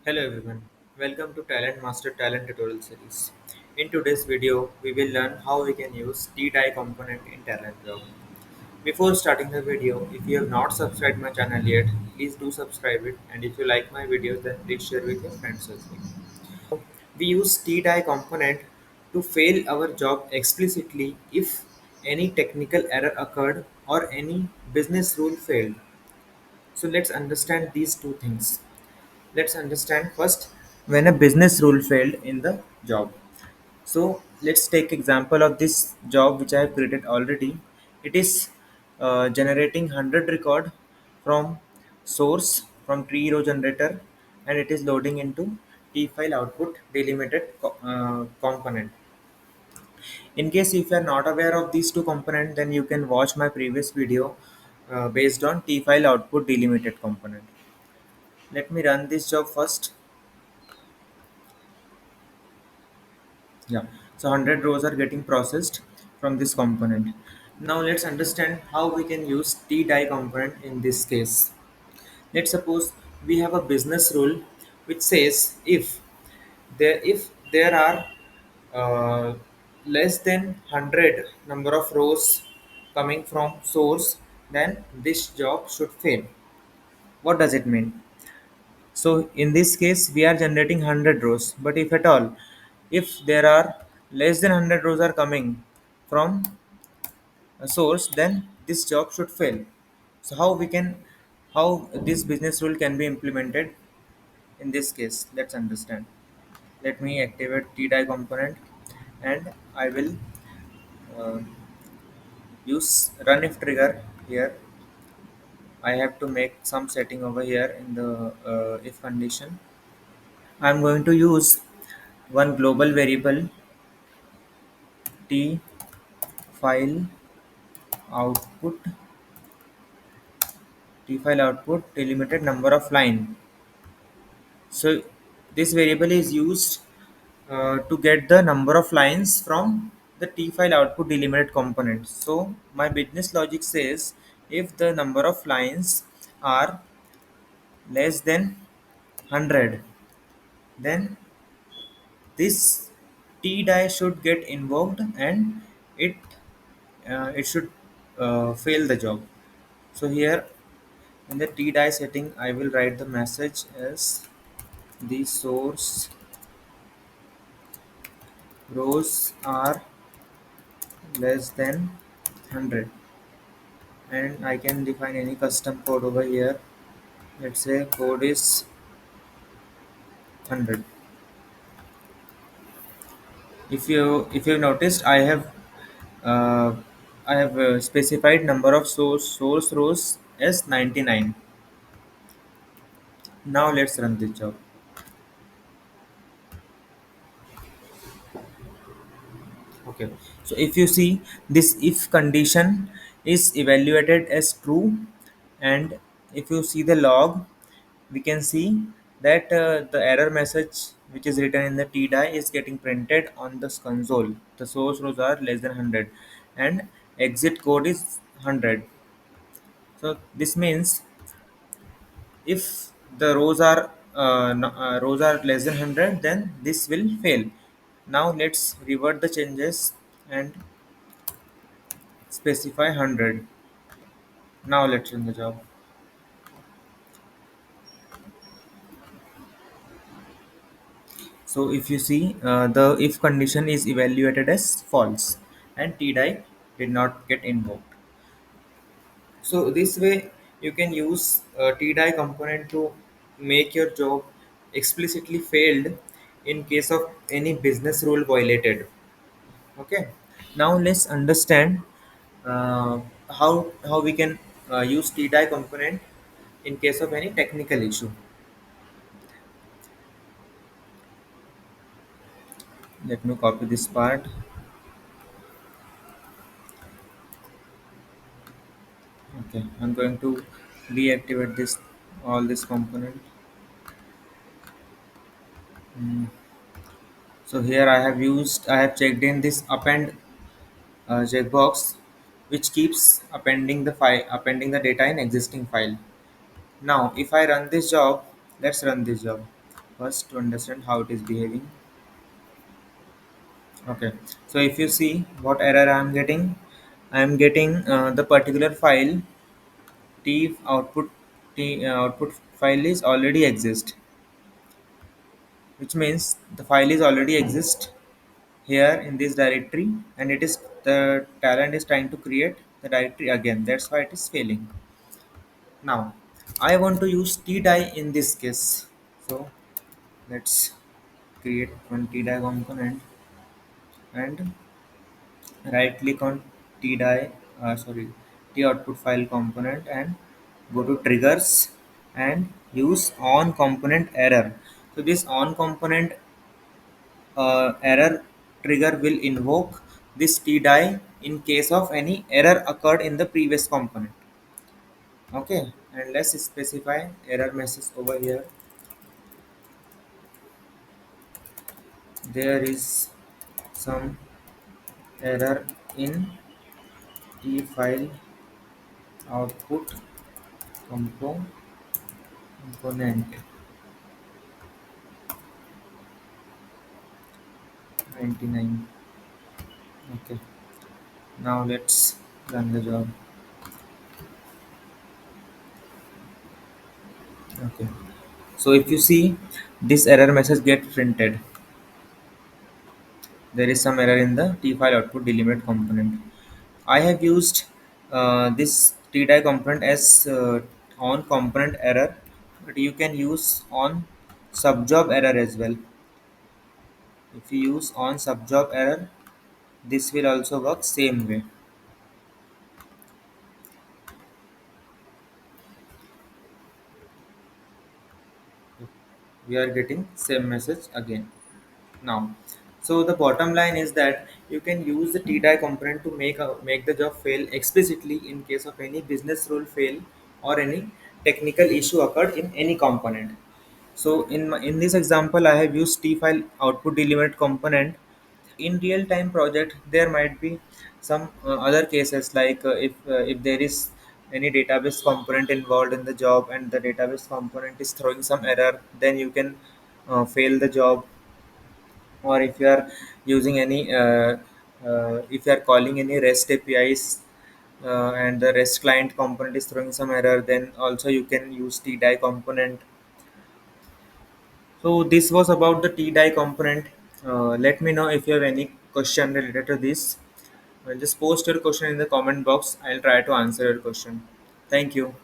Hello everyone, welcome to Talent Master Talent Tutorial Series. In today's video, we will learn how we can use tDie component in Talent Job. Before starting the video, if you have not subscribed my channel yet, please do subscribe it, and if you like my videos then please share with your friends as well. We use tDie component to fail our job explicitly if any technical error occurred or any business rule failed. So let's understand these two things. Let's understand first when a business rule failed in the job. So let's take example of this job which I have created already. It is generating 100 record from source from tree row generator, and it is loading into t file output delimited component. In case if you are not aware of these two components, then you can watch my previous video based on t file output delimited component. Let me run this job first. Yeah, so 100 rows are getting processed from this component. Now let's understand how we can use tDie component in this case. Let's suppose we have a business rule which says if there are uh, less than 100 number of rows coming from source, then this job should fail. What does it mean? So in this case, we are generating 100 rows. But if at all, if there are less than 100 rows are coming from a source, then this job should fail. So how this business rule can be implemented in this case? Let's understand. Let me activate tDie component, and I will uh, use run if trigger here. I have to make some setting over here in the if condition. I'm going to use one global variable t file output delimited number of line. So this variable is used to get the number of lines from the t file output delimited component. So my business logic says if the number of lines are less than 100, then this tDie should get invoked, and it it should fail the job. So here in the tDie setting, I will write the message as the source rows are less than 100, and I can define any custom code over here. Let's say code is 100. If you noticed, uh, I have specified number of source rows as 99. Now let's run this job. Okay, so if you see, this if condition is evaluated as true, and if you see the log, we can see that the error message which is written in the tDie is getting printed on the console. The source rows are less than 100, and exit code is 100. So this means if the rows are less than 100, then this will fail. Now let's revert the changes and specify 100. Now let's run the job. So if you see, the if condition is evaluated as false, and tDie did not get invoked. So this way you can use tDie component to make your job explicitly failed in case of any business rule violated. Okay. Now let's understand uh, how we can use tDie component in case of any technical issue. Let me copy this part. Okay, I'm going to deactivate this all this component. Mm. So here I have checked in this append checkbox, which keeps appending the data in existing file. Now, if I run this job, let's run this job. first to understand how it is behaving. Okay, so if you see what error I am getting the particular file t output output file is already exist, which means the file is already exist here in this directory, and it is the talent is trying to create the directory again. That's why it is failing. Now I want to use tDie in this case. So let's create one tDie component and right click on tDie, sorry, t output file component, and go to triggers and use on component error. So this on component error trigger will invoke this tDie in case of any error occurred in the previous component. Okay, and let's specify error message over here. There is some error in t file output component 99. Okay, now let's run the job. Okay, so if you see, this error message get printed. There is some error in the t file output delimit component. I have used this tDie component as on component error, but you can use on subjob error as well. If you use on subjob error, this will also work same way. We are getting same message again now. So the bottom line is that you can use the tDie component to make the job fail explicitly in case of any business rule fail or any technical issue occurred in any component. So in this example, I have used t file output delimit component. In real time project, there might be some other cases, like if there is any database component involved in the job and the database component is throwing some error, then you can fail the job. Or if you are using any if you are calling any REST APIs and the REST client component is throwing some error, then also you can use tDie component. So this was about the tDie component. Let me know if you have any question related to this. Just post your question in the comment box. I'll try to answer your question. Thank you.